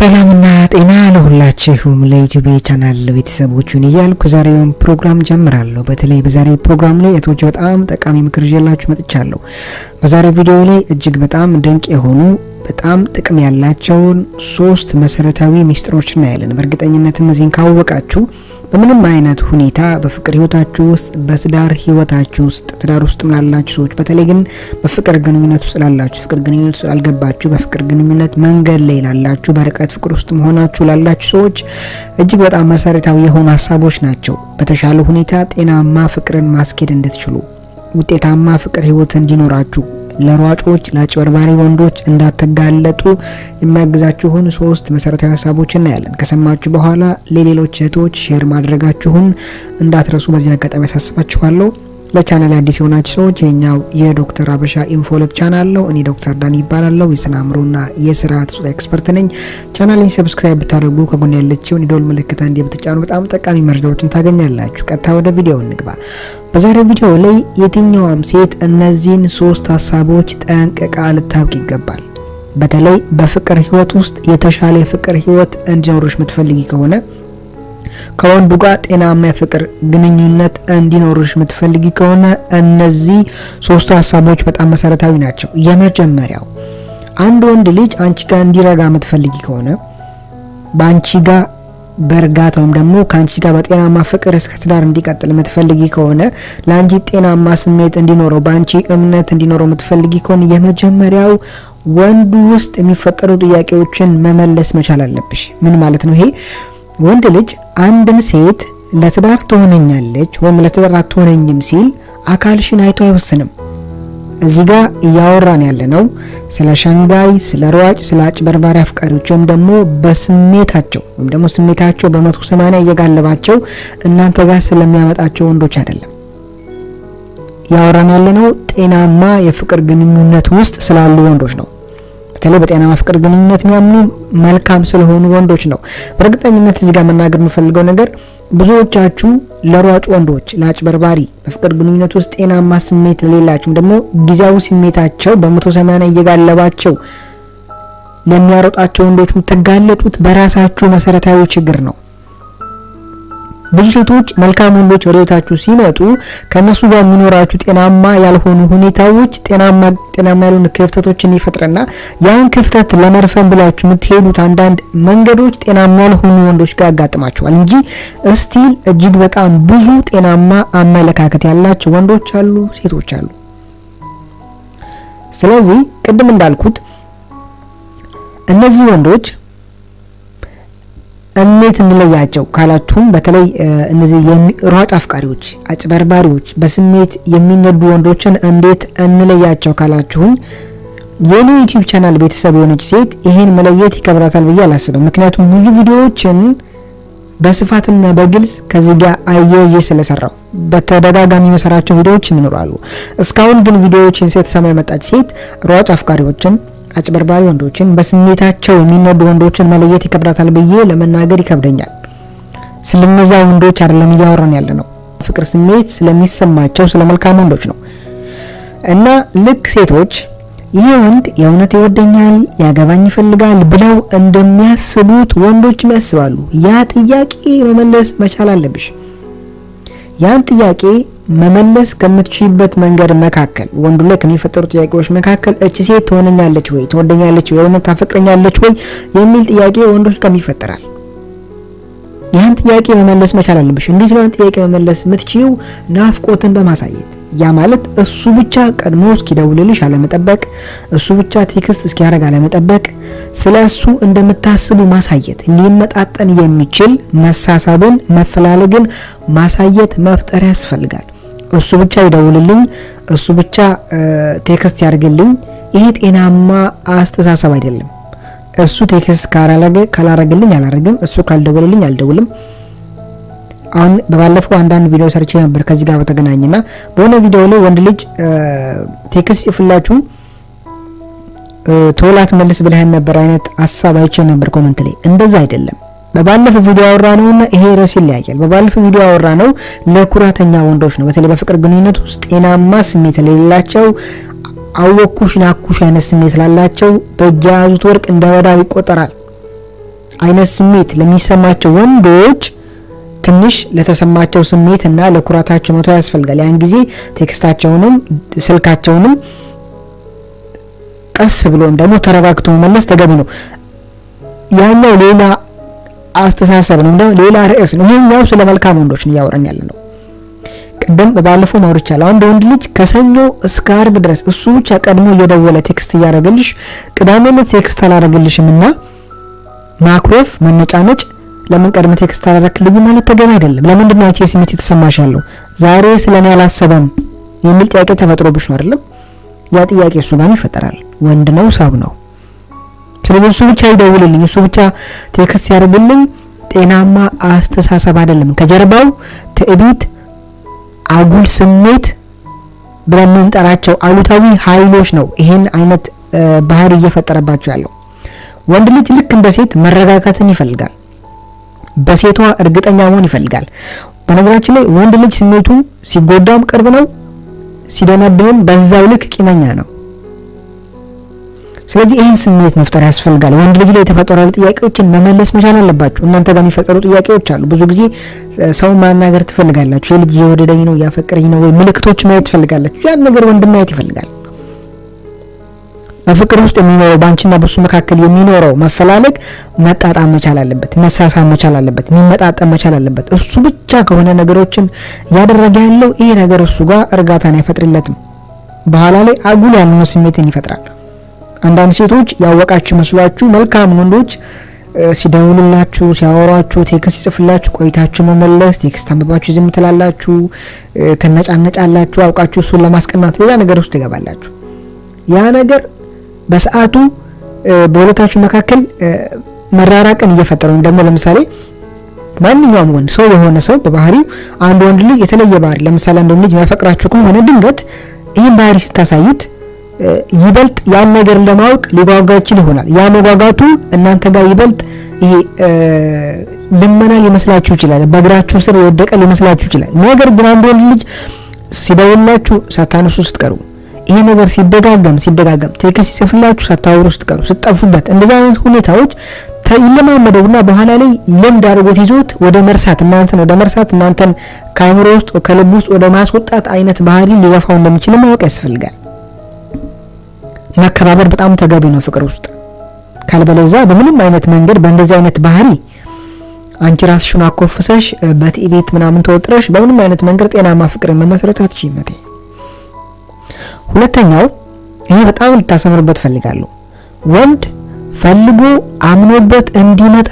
ሰላምና ጤና ለሁላችሁም ለዩቲዩብ ቻናል ቤተሰቦቹን እያልኩ ዛሬውን ፕሮግራም ጀምራለሁ። በተለይ በዛሬው ፕሮግራም ላይ እቶች በጣም ጠቃሚ ምክር ይዤላችሁ መጥቻለሁ። በዛሬው ቪዲዮ ላይ እጅግ በጣም ድንቅ የሆኑ በጣም ጥቅም ያላቸውን ሶስት መሰረታዊ ሚስጥሮችን እናያለን። በእርግጠኝነት እነዚህን ካወቃችሁ በምንም አይነት ሁኔታ በፍቅር ህይወታችሁ ውስጥ በትዳር ህይወታችሁ ውስጥ ትዳር ውስጥ ላላችሁ ሰዎች በተለይ ግን በፍቅር ግንኙነት ውስጥ ላላችሁ ፍቅር ግንኙነት ውስጥ አልገባችሁ በፍቅር ግንኙነት መንገድ ላይ ላላችሁ በርቀት ፍቅር ውስጥ መሆናችሁ ላላችሁ ሰዎች እጅግ በጣም መሰረታዊ የሆኑ ሐሳቦች ናቸው። በተሻለ ሁኔታ ጤናማ ፍቅርን ማስኬድ እንድትችሉ ውጤታማ ፍቅር ህይወት እንዲኖራችሁ ለሯጮች ለአጭበርባሪ ወንዶች እንዳትጋለጡ የሚያግዛችሁን ሶስት መሰረታዊ ሐሳቦችን እናያለን። ከሰማችሁ በኋላ ለሌሎች እህቶች ሼር ማድረጋችሁን እንዳትረሱ በዚህ አጋጣሚ ያሳስባችኋለሁ። ለቻናል አዲስ የሆናችሁ ሰዎች የኛው የዶክተር አበሻ ኢንፎለት ቻናል ነው። እኔ ዶክተር ዳኒ ይባላለሁ። የስነ አእምሮና የስርዓተ ጾታ ኤክስፐርት ነኝ። ቻናሌን ሰብስክራይብ ብታደርጉ ከጎን ያለችውን የደወል ምልክት አንዴ ብትጫኑ በጣም ጠቃሚ መረጃዎችን ታገኛላችሁ። ቀጥታ ወደ ቪዲዮው እንግባ። በዛሬው ቪዲዮ ላይ የትኛውም ሴት እነዚህን ሶስት ሐሳቦች ጠንቅቃ ልታውቅ ይገባል። በተለይ በፍቅር ህይወት ውስጥ የተሻለ ፍቅር ህይወት እንዲኖርሽ የምትፈልጊ ከሆነ ከወንዱ ጋር ጤናማ ፍቅር ግንኙነት እንዲኖርሽ የምትፈልጊ ከሆነ እነዚህ ሶስቱ ሐሳቦች በጣም መሰረታዊ ናቸው። የመጀመሪያው አንድ ወንድ ልጅ አንቺ ጋር እንዲረጋ የምትፈልጊ ከሆነ ባንቺ ጋር በርጋታውም ደግሞ ካንቺ ጋር በጤናማ ፍቅር እስከ ትዳር እንዲቀጥል የምትፈልጊ ከሆነ ላንቺ ጤናማ ስሜት እንዲኖረው ባንቺ እምነት እንዲኖረው የምትፈልጊ ከሆነ የመጀመሪያው ወንዱ ውስጥ የሚፈጠሩ ጥያቄዎችን መመለስ መቻል አለብሽ። ምን ማለት ነው ይሄ? ወንድ ልጅ አንድን ሴት ለትዳር ትሆነኛለች ወይም ለትዳር አትሆነኝም ሲል አካልሽን አይቶ አይወስንም። እዚህ ጋር ያወራን ያለነው ስለ ሸንጋይ፣ ስለ ሯጭ፣ ስለ አጭበርባሪ አፍቃሪዎችም ደግሞ በስሜታቸው ወይም ደግሞ ስሜታቸው በ180 እየጋለባቸው እናንተ ጋር ስለሚያመጣቸው ወንዶች አይደለም። ያወራን ያለነው ጤናማ የፍቅር ግንኙነት ውስጥ ስላሉ ወንዶች ነው። በተለይ በጤናማ ፍቅር ግንኙነት የሚያምኑ መልካም ስለሆኑ ወንዶች ነው። በእርግጠኝነት እዚህ ጋር መናገር የምፈልገው ነገር ብዙዎቻችሁ ለሯጭ ወንዶች ለአጭበርባሪ በፍቅር ግንኙነት ውስጥ ጤናማ ስሜት ለሌላችሁ ደግሞ ጊዜያዊ ስሜታቸው በ180 እየጋለባቸው ለሚያሮጣቸው ወንዶች የምትጋለጡት በራሳችሁ መሰረታዊ ችግር ነው። ብዙ ሴቶች መልካም ወንዶች ወደ ህይወታችሁ ሲመጡ ከነሱ ጋር የሚኖራችሁ ጤናማ ያልሆኑ ሁኔታዎች ጤናማ ያልሆኑ ክፍተቶችን ይፈጥርና ያን ክፍተት ለመርፈን ብላችሁ የምትሄዱት አንዳንድ መንገዶች ጤናማ ያልሆኑ ወንዶች ጋር ያጋጥማችኋል እንጂ ስቲል እጅግ በጣም ብዙ ጤናማ አመለካከት ያላቸው ወንዶች አሉ፣ ሴቶች አሉ። ስለዚህ ቅድም እንዳልኩት እነዚህ ወንዶች እንዴት እንለያቸው ካላችሁም በተለይ እነዚህ የሯጭ አፍቃሪዎች አጭበርባሪዎች በስሜት የሚነዱ ወንዶችን እንዴት እንለያቸው ካላችሁኝ የኔ ዩቲዩብ ቻናል ቤተሰብ የሆነች ሴት ይሄን መለየት ይከብራታል ብዬ አላስብም። ምክንያቱም ብዙ ቪዲዮዎችን በስፋትና በግልጽ ከዚህ ጋር አያይዤ ስለሰራው በተደጋጋሚ መሰራቸው ቪዲዮዎች ይኖራሉ። እስካሁን ግን ቪዲዮዎችን ስትሰማ የመጣች ሴት ሯጭ አፍቃሪዎችን አጭበርባሪ ወንዶችን በስሜታቸው የሚነዱ ወንዶችን መለየት ይከብራታል ብዬ ለመናገር ይከብደኛል። ስለነዛ ወንዶች አይደለም እያወራን ያለነው ፍቅር ስሜት ስለሚሰማቸው ስለመልካም ወንዶች ነው። እና ልክ ሴቶች ይሄ ወንድ የእውነት ይወደኛል ያገባኝ ይፈልጋል ብለው እንደሚያስቡት ወንዶች ያስባሉ። ያ ጥያቄ መመለስ መቻል አለብሽ። ያን ጥያቄ መመለስ ከምትችይበት መንገድ መካከል ወንዱ ላይ ከሚፈጠሩ ጥያቄዎች መካከል እቺ ሴት ትሆነኛለች ወይ ትወደኛለች ወይ ወይም ታፈቅረኛለች ወይ የሚል ጥያቄ ወንዶች ጋር ይፈጠራል። ያን ጥያቄ መመለስ መቻል አለብሽ። እንዴት ነው ያን ጥያቄ መመለስ የምትችይው? ናፍቆትን በማሳየት ያ ማለት እሱ ብቻ ቀድሞ እስኪደውልልሽ አለመጠበቅ፣ እሱ ብቻ ቴክስት እስኪያረጋ አለመጠበቅ፣ ስለሱ እንደምታስቡ ማሳየት፣ ሊመጣጠን የሚችል መሳሳብን መፈላለግን ማሳየት መፍጠር ያስፈልጋል። እሱ ብቻ ይደውልልኝ፣ እሱ ብቻ ቴክስት ያርግልኝ፣ ይሄ ጤናማ አስተሳሰብ አይደለም። እሱ ቴክስት ካላረግልኝ አላረግም፣ እሱ ካልደወልልኝ አልደውልም። አሁን በባለፈው አንዳንድ ቪዲዮ ሰርቼ ነበር ከዚህ ጋር በተገናኘና በሆነ ቪዲዮ ላይ ወንድ ልጅ ቴክስት ይፍላችሁ ቶላት መልስ ብለህ ነበር አይነት ሐሳብ አይቼ ነበር ኮሜንት ላይ። እንደዛ አይደለም። በባለፈው ቪዲዮ አወራነውና ይሄ ራስ ይለያያል። በባለፈው ቪዲዮ አወራነው ለኩራተኛ ወንዶች ነው። በተለይ በፍቅር ግንኙነት ውስጥ ጤናማ ስሜት ለሌላቸው አወኩሽ ናኩሽ አይነት ስሜት ላላቸው በጃዙት ወርቅ እንደወዳው ይቆጠራል። አይነት ስሜት ለሚሰማቸው ወንዶች ትንሽ ለተሰማቸው ስሜትና ለኩራታቸው መተው ያስፈልጋል። ያን ጊዜ ቴክስታቸውንም ስልካቸውንም ቀስ ብሎም ደግሞ ተረጋግቶ መመለስ ተገቢ ነው። ያኛው ሌላ አስተሳሰብ ነው፣ ሌላ ርዕስ ነው። ይሄኛው ስለ መልካም ወንዶች ነው ያወራን ያለነው። ቀደም ባለፈው ማውርቻለሁ። አንድ ወንድ ልጅ ከሰኞ እስከ ዓርብ ድረስ እሱ ብቻ ቀድሞ እየደወለ ቴክስት ያደርግልሽ ቅዳሜ ዕለት ቴክስት አላደርግልሽምና ማክሮፍ መነጫነጭ ለምን ቀድሞ ቴክስት አላደረክልኝ ማለት ተገቢ አይደለም። ለምን ነው አንቺ ስሜት የተሰማሽ ያለው ዛሬ ስለኔ አላሰበም የሚል ጥያቄ ተፈጥሮብሽ ነው አይደለም? ያ ጥያቄ እሱ ጋር ይፈጠራል። ወንድ ነው ሳብ ነው። ስለዚህ እሱ ብቻ ይደውልልኝ እሱ ብቻ ቴክስት ያደርግልኝ ጤናማ አስተሳሰብ አይደለም። ከጀርባው ትዕቢት አጉል ስሜት ብለን እንጠራቸው አሉታዊ ኃይሎች ነው ይሄን አይነት ባህሪ እየፈጠረባቸው ያለው። ወንድ ልጅ ልክ እንደ ሴት መረጋጋትን ይፈልጋል። በሴቷ እርግጠኛ መሆን ይፈልጋል። በነገራችን ላይ ወንድ ልጅ ስሜቱ ሲጎዳም ቅርብ ነው፣ ሲደነድንም በዛው ልክ ቂመኛ ነው። ስለዚህ ይሄን ስሜት መፍጠር ያስፈልጋል። ወንድ ልጅ ላይ የተፈጠሩ ጥያቄዎችን መመለስ መቻል አለባችሁ። እናንተ ጋር የሚፈጠሩ ጥያቄዎች አሉ። ብዙ ጊዜ ሰው ማናገር ትፈልጋላችሁ። የልጅ የወደደኝ ነው ያፈቀረኝ ነው ወይ ምልክቶች ማየት ትፈልጋላችሁ። ያን ነገር ወንድ ማየት ይፈልጋል። በፍቅር ውስጥ የሚኖረው ባንቺና በሱ መካከል የሚኖረው መፈላለግ መጣጣም መቻል አለበት፣ መሳሳም መቻል አለበት፣ መመጣጣም መቻል አለበት። እሱ ብቻ ከሆነ ነገሮችን ያደረገ ያለው ይሄ ነገር እሱ ጋር እርጋታን አይፈጥርለትም። በኋላ ላይ አጉል ያልሆነ ስሜትን ይፈጥራል። አንዳንድ ሴቶች ያወቃችሁ መስሏችሁ መልካም ወንዶች ሲደውሉላችሁ ሲያወራችሁ ቴክስት ይጽፍላችሁ ቆይታችሁ መመለስ ቴክስት አንብባችሁ ዝም ትላላችሁ ተነጫነጫላችሁ አውቃችሁ እሱን ለማስቀናት ሌላ ነገር ውስጥ ትገባላችሁ። ያ ነገር በሰዓቱ በሁለታችሁ መካከል መራራቅን እየፈጠረው ደግሞ ለምሳሌ ማንኛውም ወንድ ሰው የሆነ ሰው በባህሪው አንድ ወንድ ልጅ የተለየ ባህሪ ለምሳሌ አንድ ወንድ ልጅ የሚያፈቅራችሁ ከሆነ ድንገት ይሄን ባህሪ ስታሳዩት ይበልጥ ያን ነገር ለማወቅ ሊጓጓ ይችላል። ያ መጓጓቱ እናንተ ጋር ይበልጥ ይሄ ልመና ሊመስላችሁ ይችላል፣ በእግራችሁ ስር የወደቀ ሊመስላችሁ ይችላል። ነገር ግን አንድ ወንድ ልጅ ሲደውላችሁ ሳታነሱ ስትቀሩ ይሄ ነገር ሲደጋገም ቴክስት ሲጽፍላችሁ ሳታወሩ ስትቀሩ ስትጠፉበት እንደዛ አይነት ሁኔታዎች ይለማመደውና በኋላ ላይ ልምድ አድርጎት ይዞት ወደ መርሳት እናንተን ከአእምሮ ውስጥ ከልብ ውስጥ ወደ ማስወጣት አይነት ባህሪ ሊገፋው እንደሚችል ማወቅ ያስፈልጋል። መከባበር በጣም ተገቢ ነው ፍቅር ውስጥ። ካልበለዛ በምንም አይነት መንገድ በእንደዚህ አይነት ባህሪ አንቺ ራስሽን አኮፍሰሽ በትዕቢት ምናምን ተወጥረሽ በምንም አይነት መንገድ ጤናማ ፍቅርን መመስረት አትችይም። ሁለተኛው ይሄ በጣም ልታሰምሩበት ፈልጋለሁ። ወንድ ፈልጎ አምኖበት እንዲመጣ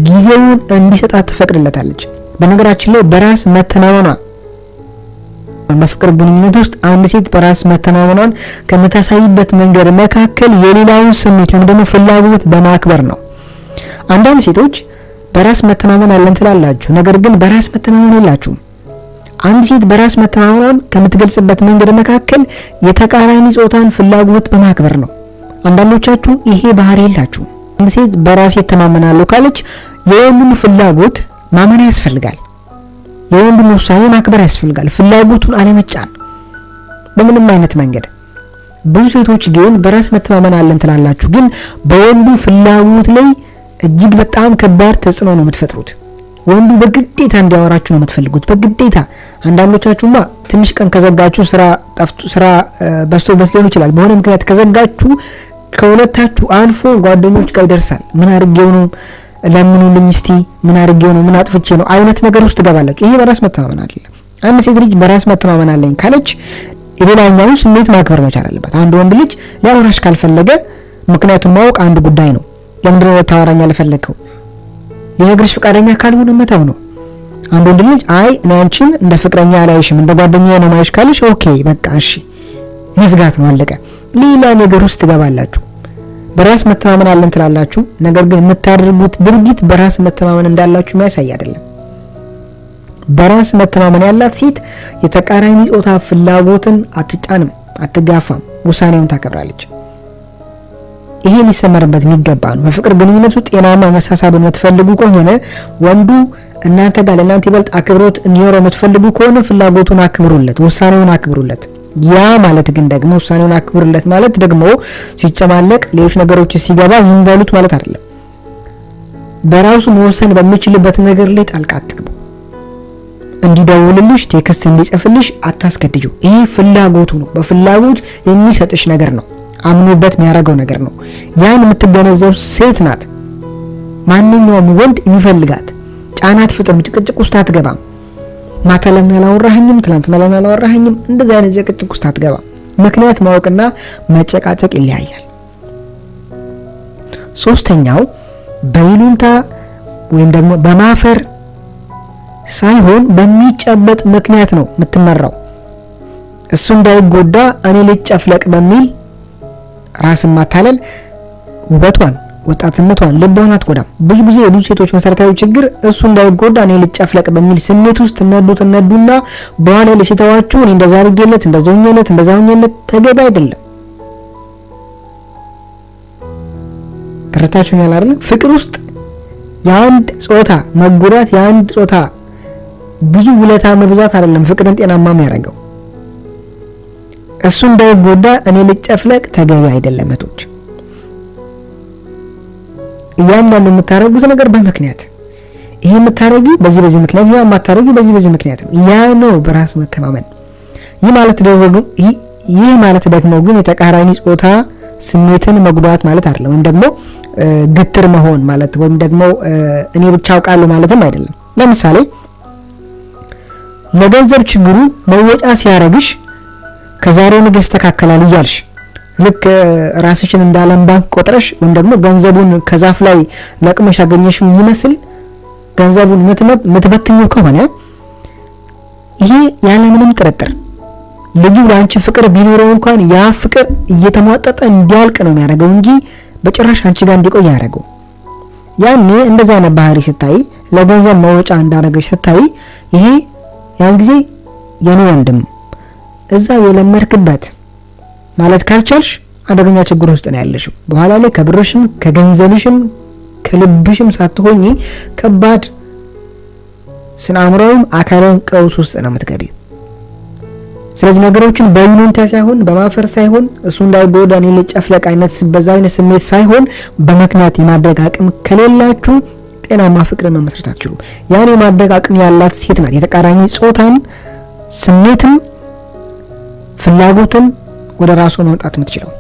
ጊዜውን እንዲሰጣት ትፈቅድለታለች። በነገራችን ላይ በራስ መተማመኗ በፍቅር ግንኙነት ውስጥ አንድ ሴት በራስ መተማመኗን ከምታሳይበት መንገድ መካከል የሌላውን ስሜት ወይም ደግሞ ፍላጎት በማክበር ነው። አንዳንድ ሴቶች በራስ መተማመን አለን ትላላችሁ፣ ነገር ግን በራስ መተማመን የላችሁም። አንድ ሴት በራስ መተማመኗን ከምትገልጽበት መንገድ መካከል የተቃራኒ ጾታን ፍላጎት በማክበር ነው። አንዳንዶቻችሁ ይሄ ባህሪ የላችሁ። አንድ ሴት በራስ ተማመናለሁ ካለች የወንዱን ፍላጎት ማመን ያስፈልጋል። የወንዱን ውሳኔ ማክበር ያስፈልጋል። ፍላጎቱን አለመጫን በምንም አይነት መንገድ። ብዙ ሴቶች ግን በራስ መተማመን አለን ትላላችሁ፣ ግን በወንዱ ፍላጎት ላይ እጅግ በጣም ከባድ ተጽዕኖ ነው የምትፈጥሩት። ወንዱ በግዴታ እንዲያወራችሁ ነው የምትፈልጉት፣ በግዴታ። አንዳንዶቻችሁማ ትንሽ ቀን ከዘጋችሁ ስራ በስቶበት ሊሆን ይችላል። በሆነ ምክንያት ከዘጋችሁ ከሁለታችሁ አልፎ ጓደኞች ጋር ይደርሳል። ምን አድርጌው ነው ለምኑልኝ እስቲ ምን አድርጌው ነው ምን አጥፍቼ ነው አይነት ነገር ውስጥ ትገባላችሁ። ይሄ በራስ መተማመን አይደለም። አንድ ሴት ልጅ በራስ መተማመን አለኝ ካለች የሌላኛው ስሜት ማክበር መቻል አለበት። አንድ ወንድ ልጅ ሊያወራሽ ካልፈለገ ምክንያቱም ማወቅ አንድ ጉዳይ ነው። ለምንድን ነው ታወራኛ ለፈለከው የነገርሽ ፍቃደኛ ካልሆነ መተው ነው። አንድ ወንድ ልጅ አይ እኔ አንቺን እንደ ፍቅረኛ አላይሽም እንደ ጓደኛዬ ነው ማይሽ ካልሽ ኦኬ በቃ እሺ መዝጋት ነው አለቀ። ሌላ ነገር ውስጥ ትገባላችሁ። በራስ መተማመን አለን ትላላችሁ፣ ነገር ግን የምታደርጉት ድርጊት በራስ መተማመን እንዳላችሁ የሚያሳይ አይደለም። በራስ መተማመን ያላት ሴት የተቃራኒ ጾታ ፍላጎትን አትጫንም፣ አትጋፋም፣ ውሳኔውን ታከብራለች። ይሄ ሊሰመርበት የሚገባ ነው። በፍቅር ግንኙነቱ ጤናማ መሳሳብን የምትፈልጉ ከሆነ ወንዱ እናንተ ጋር ለእናንተ ይበልጥ አክብሮት እንዲኖረው የምትፈልጉ ከሆነ ፍላጎቱን አክብሩለት፣ ውሳኔውን አክብሩለት። ያ ማለት ግን ደግሞ ውሳኔውን አክብሩለት ማለት ደግሞ ሲጨማለቅ ሌሎች ነገሮች ሲገባ ዝም በሉት ማለት አይደለም። በራሱ መወሰን በሚችልበት ነገር ላይ ጣልቃ አትግቡ። እንዲደውልልሽ ቴክስት እንዲጽፍልሽ አታስገድጁ። ይሄ ፍላጎቱ ነው። በፍላጎት የሚሰጥሽ ነገር ነው። አምኖበት የሚያረጋው ነገር ነው። ያን የምትገነዘብ ሴት ናት ማንኛውም ወንድ የሚፈልጋት። ጫናት ፍጥም ጭቅጭቅ ውስጥ አትገባም። ማታ ለምን አላወራኸኝም፣ ትላንትና ለምን አላወራኸኝም፣ እንደዛ አይነት ጭቅጭቅ ውስጥ አትገባም። ምክንያት ማወቅና መጨቃጨቅ ይለያያል። ሶስተኛው በይሉንታ ወይም ደግሞ በማፈር ሳይሆን በሚጨበጥ ምክንያት ነው የምትመራው። እሱ እንዳይጎዳ እኔ ልጨፍለቅ በሚል ራስን ማታለል ውበቷን ወጣትነቷን ልቧን አትጎዳም። ብዙ ጊዜ የብዙ ሴቶች መሰረታዊ ችግር እሱ እንዳይጎዳ እኔ ልጨፍለቅ በሚል ስሜት ውስጥ ተነዱና በኋላ ለሲታዋችሁ እኔ እንደዛ አድርጌለት እንደዛ ሆኜለት ተገቢ አይደለም። ተረታችሁኛል አይደል? ፍቅር ውስጥ የአንድ ጾታ መጎዳት የአንድ ጾታ ብዙ ውለታ መብዛት አይደለም ፍቅርን ጤናማ የሚያደርገው። እሱ እንዳይጎዳ እኔ ልጨፍለቅ ተገቢ አይደለም። እህቶች ያንዳንዱ የምታረጉት ነገር በምክንያት ይሄ የምታረጊው በዚህ ምክንያት ያ የማታረጊው በዚህ ምክንያት ነው። ያ ነው በራስ መተማመን። ይህ ማለት ደግሞ ግን የተቃራኒ ጾታ ስሜትን መጉዳት ማለት አይደለም። ወይም ደግሞ ግትር መሆን ማለት ወይም ደግሞ እኔ ብቻ አውቃለሁ ማለትም አይደለም። ለምሳሌ ለገንዘብ ችግሩ መወጫ ሲያረግሽ ከዛሬው ነገ ይስተካከላል እያልሽ ልክ ራስሽን እንዳለም ባንክ ቆጥረሽ ወይም ደግሞ ገንዘቡን ከዛፍ ላይ ለቅመሽ አገኘሽው ይመስል ገንዘቡን ምትበትኙ ከሆነ ይሄ ያለ ምንም ጥርጥር ልጁ ለአንቺ ፍቅር ቢኖረው እንኳን ያ ፍቅር እየተሟጠጠ እንዲያልቅ ነው የሚያደርገው እንጂ በጭራሽ አንቺ ጋር እንዲቆይ ያደርገው። ያኔ እንደዛ አይነት ባህሪ ስታይ ለገንዘብ መወጫ እንዳደረገሽ ስታይ ይሄ ያን ጊዜ የኔ ወንድም እዛው የለመርክበት ማለት ካልቻልሽ አደገኛ ችግር ውስጥ ነው ያለሽው። በኋላ ላይ ከብርሽም ከገንዘብሽም ከልብሽም ሳትሆኚ ከባድ ስናምራውም አካላዊም ቀውስ ውስጥ ነው የምትገቢው። ስለዚህ ነገሮችን በይሉንታ ሳይሆን በማፈር ሳይሆን እሱ እንዳይጎዳ እኔ ልጨፍለቅ አይነት በዛ አይነት ስሜት ሳይሆን በምክንያት የማድረግ አቅም ከሌላችሁ ጤናማ ፍቅርን መመስረት አትችሉም። ያን የማድረግ አቅም ያላት ሴት ናት የተቃራኒ ጾታን ስሜትም ፍላጎትም ወደ ራሱ ማምጣት የምትችለው።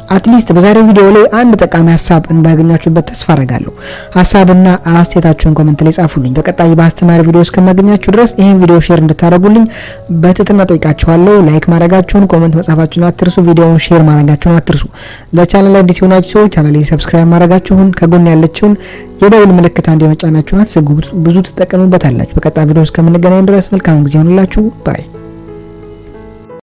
አትሊስት በዛሬው ቪዲዮ ላይ አንድ ጠቃሚ ሐሳብ እንዳገኛችሁበት ተስፋ አደርጋለሁ። ሐሳብና አስተያየታችሁን ኮሜንት ላይ ጻፉልኝ። በቀጣይ በአስተማሪ ቪዲዮ እስከማገኛችሁ ድረስ ይሄን ቪዲዮ ሼር እንድታደርጉልኝ በትህትና ጠይቃችኋለሁ። ላይክ ማድረጋችሁን፣ ኮሜንት መጻፋችሁን አትርሱ። ቪዲዮውን ሼር ማድረጋችሁን አትርሱ። ለቻናል አዲስ የሆናችሁ ሰዎች ቻናሌን ሰብስክራይብ ማድረጋችሁን ከጎን ያለችውን የደውል ምልክት አንድ የመጫናችሁን አትዘንጉ። ብዙ ትጠቀሙበታላችሁ። በቀጣይ ቪዲዮ እስከምንገናኝ ድረስ መልካም ጊዜ ይሁንላችሁ። ባይ